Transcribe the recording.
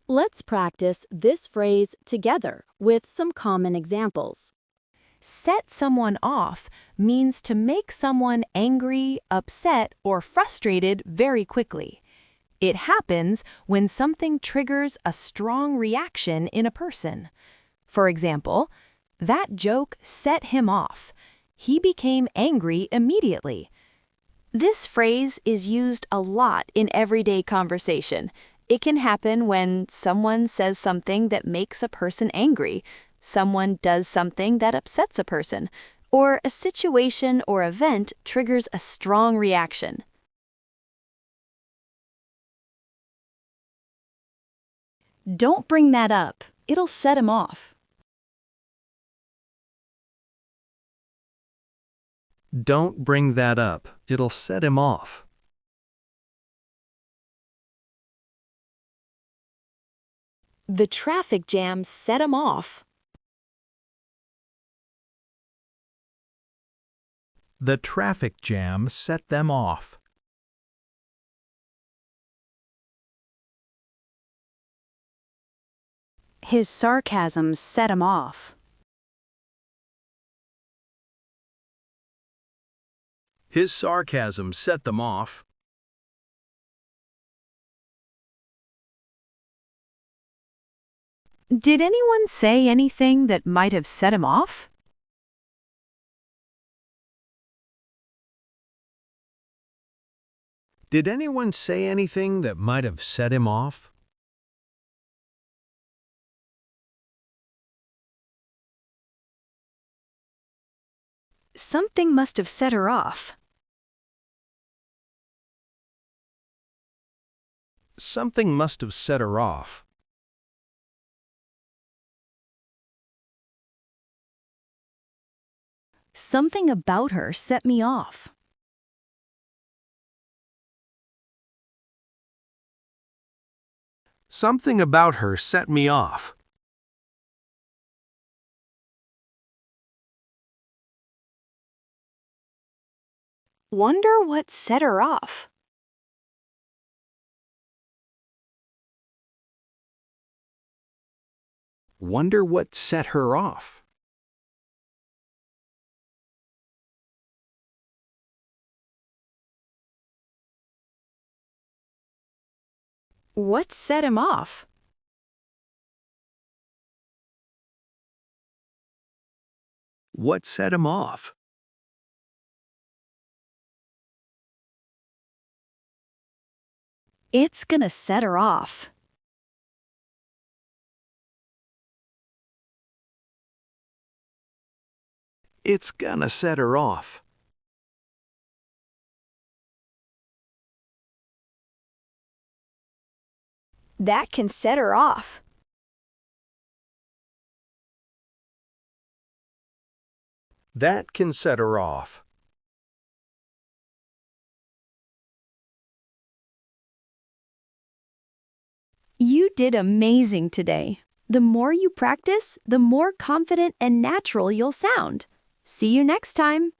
Let's practice this phrase together with some common examples. Set someone off means to make someone angry, upset, or frustrated very quickly. It happens when something triggers a strong reaction in a person. For example, that joke set him off. He became angry immediately. This phrase is used a lot in everyday conversation. It can happen when someone says something that makes a person angry, someone does something that upsets a person, or a situation or event triggers a strong reaction. Don't bring that up. It'll set him off. Don't bring that up. It'll set him off. The traffic jam set him off. The traffic jam set them off. His sarcasm set him off. His sarcasm set them off. Did anyone say anything that might have set him off? Did anyone say anything that might have set him off? Something must have set her off. Something must have set her off. Something about her set me off. Something about her set me off. Wonder what set her off. Wonder what set her off. What set him off? What set him off? It's gonna set her off. It's gonna set her off. That can set her off. That can set her off. You did amazing today. The more you practice, the more confident and natural you'll sound. See you next time.